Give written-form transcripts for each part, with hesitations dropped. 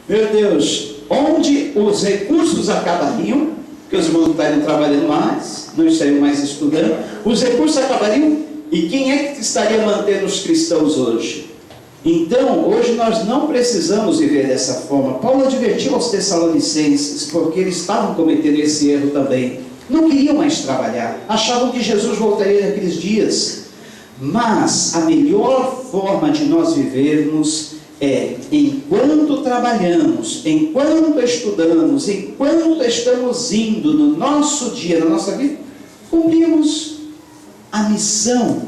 Meu Deus, onde os recursos acabariam, porque os irmãos não estariam trabalhando mais, não estariam mais estudando, os recursos acabariam, e quem é que estaria mantendo os cristãos hoje? Então, hoje nós não precisamos viver dessa forma. Paulo advertiu aos Tessalonicenses, porque eles estavam cometendo esse erro também. Não queriam mais trabalhar, achavam que Jesus voltaria naqueles dias. Mas a melhor forma de nós vivermos é, enquanto trabalhamos, enquanto estudamos, enquanto estamos indo no nosso dia, na nossa vida, cumprimos a missão,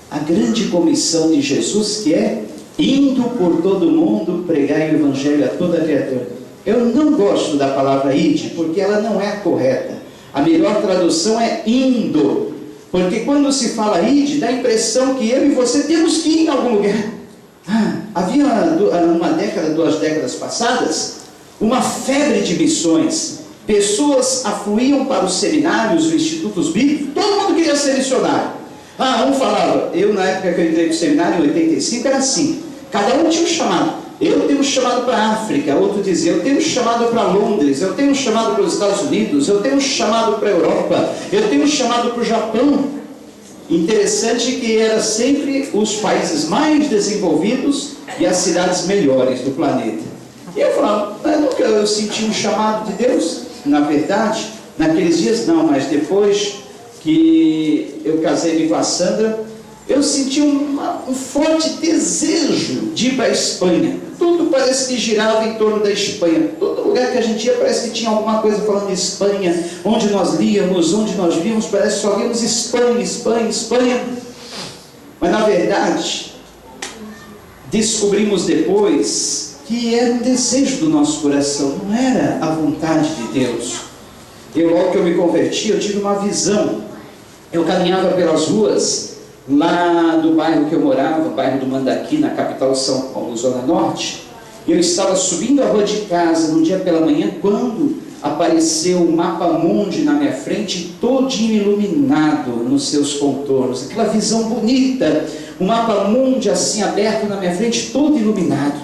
a grande comissão de Jesus, que é indo por todo mundo pregar o evangelho a toda criatura. Eu não gosto da palavra ide, porque ela não é correta. A melhor tradução é indo, porque quando se fala ide, dá a impressão que eu e você temos que ir em algum lugar. Havia uma década, 2 décadas passadas, uma febre de missões. Pessoas afluíam para os seminários, os institutos bíblicos, todo mundo queria ser missionário. Um falava, eu na época que eu entrei no seminário, em 85, era assim, cada um tinha um chamado. Eu tenho um chamado para a África, outro dizia, eu tenho um chamado para Londres, eu tenho um chamado para os Estados Unidos, eu tenho um chamado para a Europa, eu tenho um chamado para o Japão. Interessante que era sempre os países mais desenvolvidos e as cidades melhores do planeta. E eu falava, nunca eu senti um chamado de Deus. Na verdade, naqueles dias não, mas depois que eu casei com a Sandra, eu senti um forte desejo de ir para a Espanha. Tudo parece que girava em torno da Espanha. Todo lugar que a gente ia parece que tinha alguma coisa falando de Espanha. Onde nós líamos, onde nós víamos, parece que só víamos Espanha, Espanha, Espanha. Mas na verdade, descobrimos depois que era um desejo do nosso coração, não era a vontade de Deus. Logo que eu me converti, eu tive uma visão. Eu caminhava pelas ruas lá do bairro que eu morava, o bairro do Mandaqui, na capital de São Paulo, Zona Norte. Eu estava subindo a rua de casa num dia pela manhã, quando apareceu o mapa mundi na minha frente, todinho iluminado nos seus contornos, aquela visão bonita, o mapa mundi assim aberto na minha frente, todo iluminado.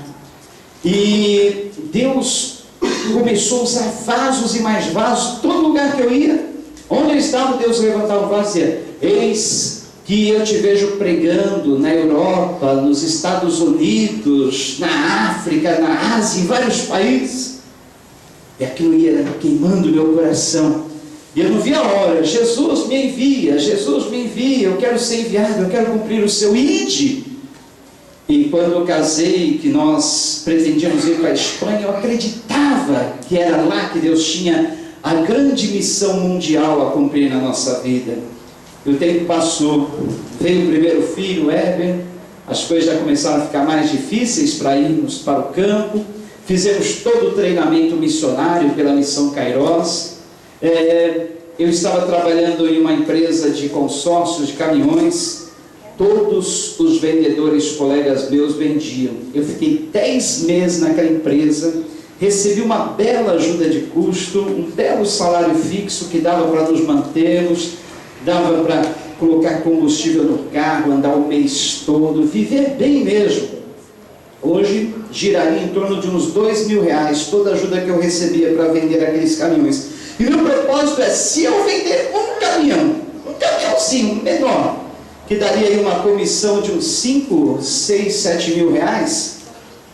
E Deus começou a usar vasos e mais vasos, todo lugar que eu ia, onde eu estava, Deus levantava o vaso e dizia, eis que eu te vejo pregando na Europa, nos Estados Unidos, na África, na Ásia, em vários países. E aquilo ia queimando meu coração. E eu não via a hora. Jesus me envia, eu quero ser enviado, eu quero cumprir o seu ide. E quando eu casei, que nós pretendíamos ir para a Espanha, eu acreditava que era lá que Deus tinha a grande missão mundial a cumprir na nossa vida. E o tempo passou, veio o primeiro filho, Heber, as coisas já começaram a ficar mais difíceis para irmos para o campo, fizemos todo o treinamento missionário pela Missão Kairos. Eu estava trabalhando em uma empresa de consórcios de caminhões, todos os vendedores, colegas meus, vendiam. Eu fiquei 10 meses naquela empresa, recebi uma bela ajuda de custo, um belo salário fixo que dava para nos mantermos, dava para colocar combustível no carro, andar o mês todo, viver bem mesmo. Hoje giraria em torno de uns R$2.000 toda a ajuda que eu recebia para vender aqueles caminhões. E meu propósito é, se eu vender um caminhãozinho menor, que daria aí uma comissão de uns 5, 6, 7 mil reais,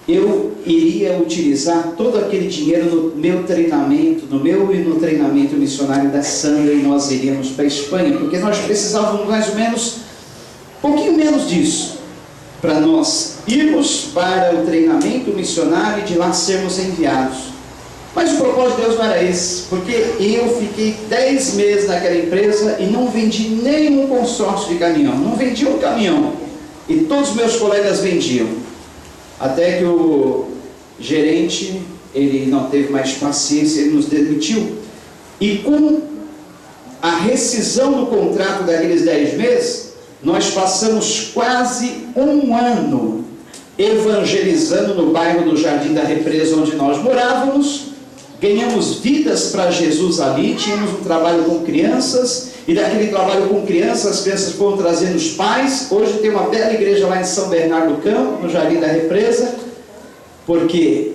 eu iria utilizar todo aquele dinheiro no meu treinamento, no meu e no treinamento missionário da Sandra, e nós iríamos para a Espanha, porque nós precisávamos mais ou menos, um pouquinho menos disso, para nós irmos para o treinamento missionário e de lá sermos enviados. Mas o propósito de Deus não era esse, porque eu fiquei 10 meses naquela empresa e não vendi nenhum consórcio de caminhão, não vendi um caminhão, e todos os meus colegas vendiam. Até que o gerente, ele não teve mais paciência, ele nos demitiu. E com a rescisão do contrato daqueles 10 meses, nós passamos quase um ano evangelizando no bairro do Jardim da Represa, onde nós morávamos. Ganhamos vidas para Jesus ali, tínhamos um trabalho com crianças, e daquele trabalho com crianças, as crianças foram trazendo os pais. Hoje tem uma bela igreja lá em São Bernardo do Campo, no Jardim da Represa, porque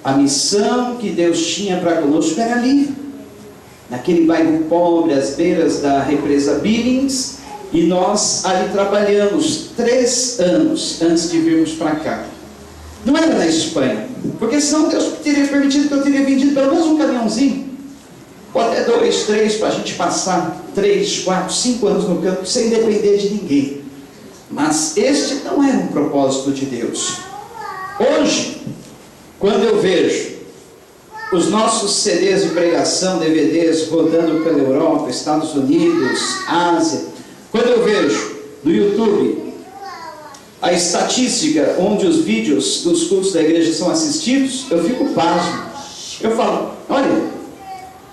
A missão que Deus tinha para conosco era ali, naquele bairro pobre, às beiras da represa Billings, e nós ali trabalhamos 3 anos antes de virmos para cá. Não era na Espanha, porque senão Deus teria permitido que eu teria vendido pelo menos um caminhãozinho, ou até 2, 3, para a gente passar 3, 4, 5 anos no campo, sem depender de ninguém. Mas este não era um propósito de Deus. Hoje, quando eu vejo os nossos CDs de pregação, DVDs, rodando pela Europa, Estados Unidos, Ásia, quando eu vejo no YouTube a estatística onde os vídeos dos cultos da igreja são assistidos, eu fico pasmo. Eu falo, olha,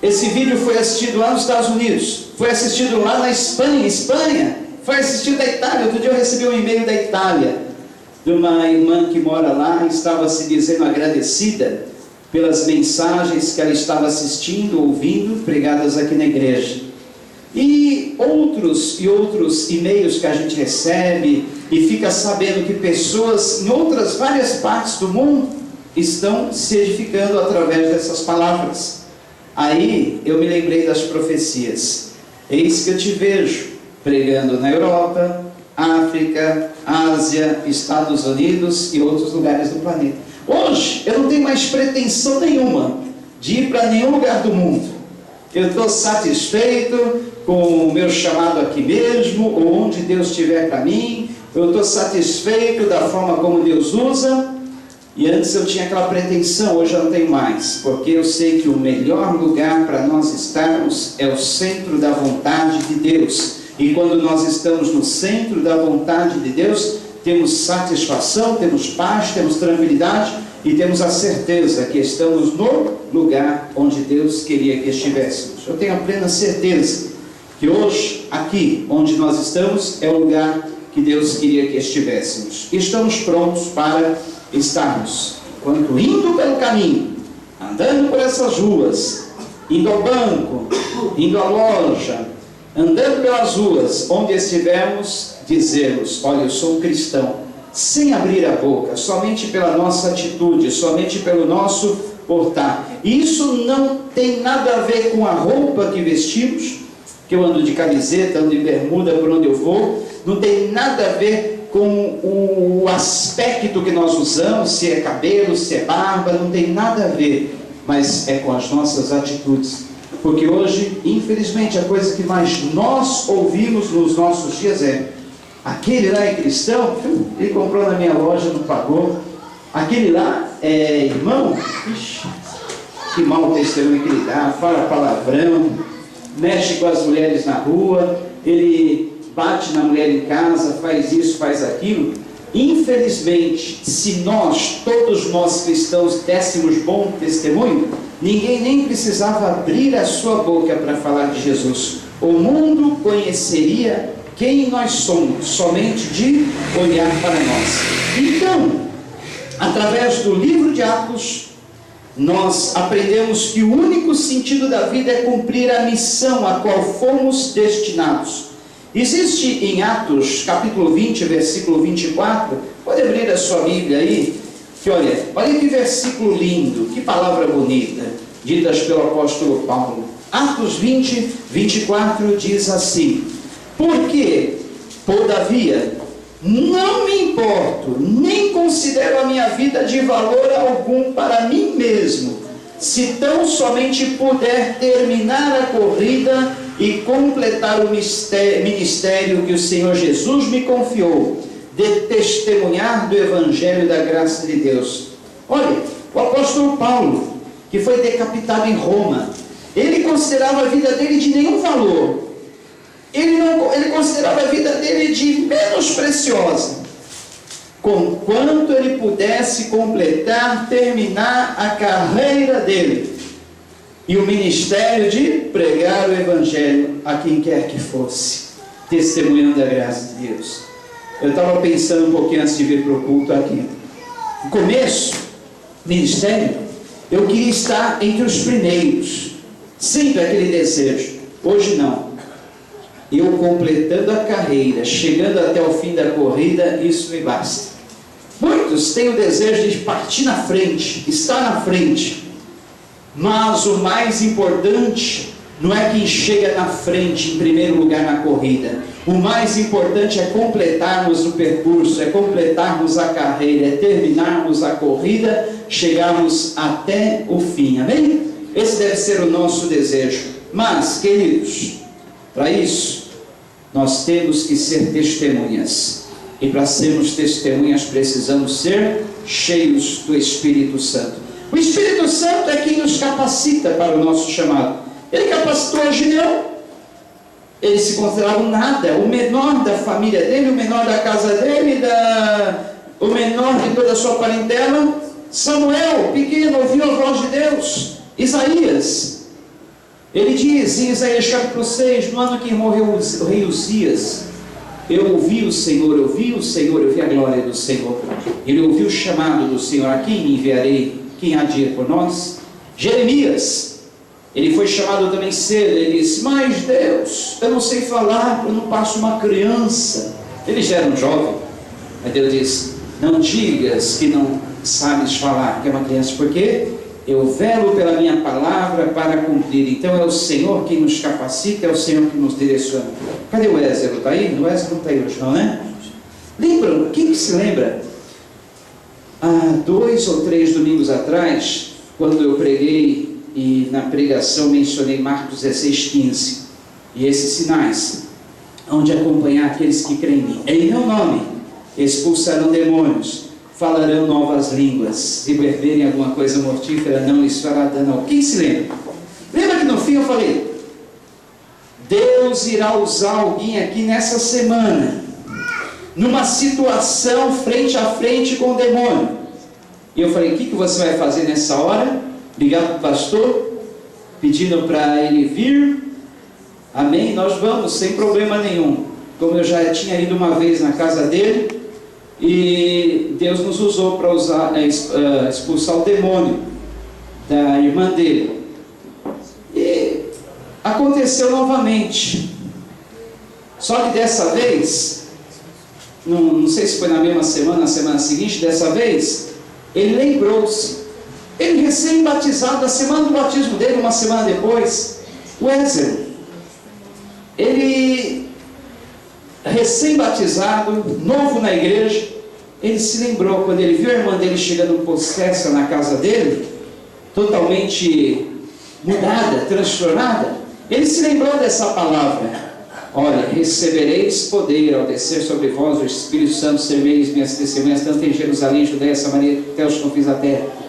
esse vídeo foi assistido lá nos Estados Unidos, foi assistido lá na Espanha, foi assistido na Itália. Outro dia eu recebi um e-mail da Itália, de uma irmã que mora lá, e estava se dizendo agradecida pelas mensagens que ela estava assistindo, ouvindo, pregadas aqui na igreja. E outros e-mails que a gente recebe, e fica sabendo que pessoas em outras várias partes do mundo estão se edificando através dessas palavras. Aí eu me lembrei das profecias. Eis que eu te vejo pregando na Europa, África, Ásia, Estados Unidos e outros lugares do planeta. Hoje eu não tenho mais pretensão nenhuma de ir para nenhum lugar do mundo. Eu estou satisfeito com o meu chamado aqui mesmo, ou onde Deus tiver para mim. Eu estou satisfeito da forma como Deus usa. E antes eu tinha aquela pretensão, hoje eu não tenho mais, porque eu sei que o melhor lugar para nós estarmos é o centro da vontade de Deus. E quando nós estamos no centro da vontade de Deus, temos satisfação, temos paz, temos tranquilidade e temos a certeza que estamos no lugar onde Deus queria que estivéssemos. Eu tenho a plena certeza que hoje, aqui onde nós estamos, é o lugar que Deus queria que estivéssemos. E estamos prontos para estarmos, enquanto indo pelo caminho, andando por essas ruas, indo ao banco, indo à loja, andando pelas ruas, onde estivermos, dizermos, olha, eu sou um cristão, sem abrir a boca, somente pela nossa atitude, somente pelo nosso portar. Isso não tem nada a ver com a roupa que vestimos, que eu ando de camiseta, ando de bermuda por onde eu vou, não tem nada a ver com o aspecto que nós usamos, se é cabelo, se é barba, não tem nada a ver, mas é com as nossas atitudes. Porque hoje, infelizmente, a coisa que mais nós ouvimos nos nossos dias é: aquele lá é cristão? Ele comprou na minha loja, não pagou. Aquele lá é irmão? Ixi, que mau testemunho que ele dá, fala palavrão, mexe com as mulheres na rua, ele bate na mulher em casa, faz isso, faz aquilo. Infelizmente, se nós, todos nós cristãos, dessemos bom testemunho, ninguém nem precisava abrir a sua boca para falar de Jesus. O mundo conheceria quem nós somos, somente de olhar para nós. Então, através do livro de Atos, nós aprendemos que o único sentido da vida é cumprir a missão a qual fomos destinados. Existe em Atos, capítulo 20, versículo 24, pode abrir a sua Bíblia aí, que olha que versículo lindo, que palavra bonita, ditas pelo apóstolo Paulo. Atos 20, 24 diz assim: porque, todavia, não me importo, nem considero a minha vida de valor algum para mim mesmo, se tão somente puder terminar a corrida e completar o ministério que o Senhor Jesus me confiou, de testemunhar do Evangelho da graça de Deus. Olha, o apóstolo Paulo, que foi decapitado em Roma, ele considerava a vida dele de nenhum valor. Ele considerava a vida dele de menos preciosa, conquanto ele pudesse completar, terminar a carreira dele e o ministério de pregar o Evangelho a quem quer que fosse, testemunhando a graça de Deus. Eu estava pensando um pouquinho antes de vir para o culto aqui. No começo, ministério, eu queria estar entre os primeiros, sempre aquele desejo. Hoje não. Eu completando a carreira, chegando até o fim da corrida, isso me basta. Muitos têm o desejo de partir na frente, estar na frente, mas o mais importante não é quem chega na frente em primeiro lugar na corrida. O mais importante é completarmos o percurso, é completarmos a carreira, é terminarmos a corrida, chegarmos até o fim, amém? Esse deve ser o nosso desejo. Mas, queridos, para isso, nós temos que ser testemunhas. E para sermos testemunhas, precisamos ser cheios do Espírito Santo. O Espírito Santo é quem nos capacita para o nosso chamado. Ele capacitou a Gideão. Ele se considerava um nada, o menor da família dele, o menor da casa dele, o menor de toda a sua parentela. Samuel, pequeno, ouviu a voz de Deus. Isaías, ele diz em Isaías capítulo 6, no ano que morreu o rei Uzias, eu ouvi o Senhor, eu vi a glória do Senhor. Ele ouviu o chamado do Senhor: a quem me enviarei? Quem há de ir por nós? Jeremias, ele foi chamado também cedo. Ele disse: mas Deus, eu não sei falar, eu não passo uma criança. Ele já era um jovem, mas Deus disse: não digas que não sabes falar, que é uma criança, porque eu velo pela minha palavra para cumprir. Então é o Senhor quem nos capacita, é o Senhor que nos direciona. Cadê o Ézero? Está aí? O Ézero não está aí hoje não, né? Lembram? Quem que se lembra? Há 2 ou 3 domingos atrás, quando eu preguei e na pregação mencionei Marcos 16:15, e esses sinais onde acompanhar aqueles que creem em mim, em meu nome expulsarão demônios, falarão novas línguas, se beberem alguma coisa mortífera não lhes fará dano. Quem se lembra? Lembra que no fim eu falei: Deus irá usar alguém aqui nessa semana numa situação frente a frente com o demônio. E eu falei: o que você vai fazer nessa hora? Ligar para o pastor, pedindo para ele vir? Amém? Nós vamos, sem problema nenhum. Como eu já tinha ido uma vez na casa dele, e Deus nos usou para expulsar o demônio da irmã dele. E aconteceu novamente. Só que dessa vez, não sei se foi na mesma semana, na semana seguinte, dessa vez, ele lembrou-se. Ele recém-batizado, na semana do batismo dele, uma semana depois, o Ézero, ele recém-batizado, novo na igreja, ele se lembrou, quando ele viu a irmã dele chegando possessa na casa dele, totalmente mudada, transtornada, ele se lembrou dessa palavra: olha, recebereis poder ao descer sobre vós o Espírito Santo, sereis minhas testemunhas, tanto em Jerusalém, Judeia, Samaria, até os confins da terra.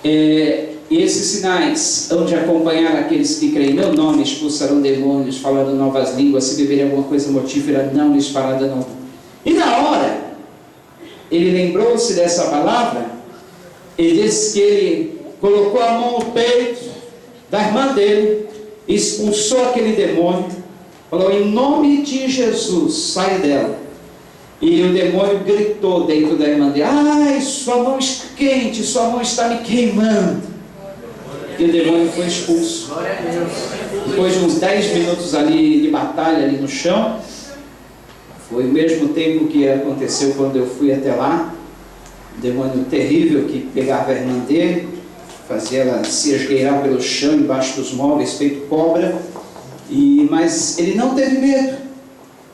E esses sinais hão de acompanhar aqueles que creem em meu nome: expulsarão demônios, falarão novas línguas, se beberem alguma coisa mortífera não lhes fará dano. E na hora ele lembrou-se dessa palavra e disse que ele colocou a mão no peito da irmã dele, expulsou aquele demônio, falou: em nome de Jesus, sai dela. E o demônio gritou dentro da irmã dele: ai, sua mão está quente, sua mão está me queimando. E o demônio foi expulso. Depois de uns 10 minutos ali de batalha ali no chão, foi o mesmo tempo que aconteceu quando eu fui até lá. Um demônio terrível que pegava a irmã dele, fazia ela se esgueirar pelo chão, embaixo dos móveis, feito cobra. Mas ele não teve medo.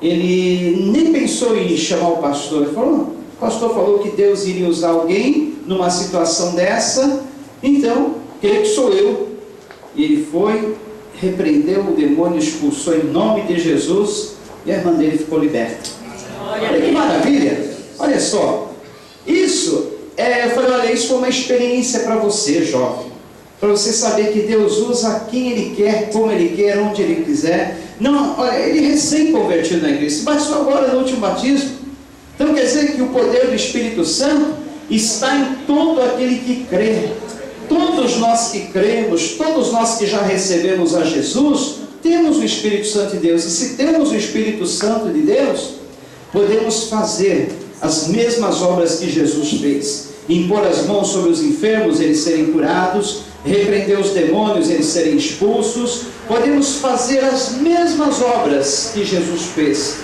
Ele nem pensou em chamar o pastor. Ele falou: o pastor falou que Deus iria usar alguém numa situação dessa, então creio que sou eu. E ele foi, repreendeu o demônio, expulsou em nome de Jesus, e a irmã dele ficou liberta. Olha que maravilha! Olha só, isso eu falei: olha, isso foi uma experiência para você, jovem, para você saber que Deus usa quem Ele quer, como Ele quer, onde Ele quiser. Não, olha, ele recém-convertido na igreja, se batizou agora no último batismo. Então quer dizer que o poder do Espírito Santo está em todo aquele que crê. Todos nós que cremos, todos nós que já recebemos a Jesus, temos o Espírito Santo de Deus. E se temos o Espírito Santo de Deus, podemos fazer as mesmas obras que Jesus fez: impor as mãos sobre os enfermos, eles serem curados; repreender os demônios, eles serem expulsos. Podemos fazer as mesmas obras que Jesus fez.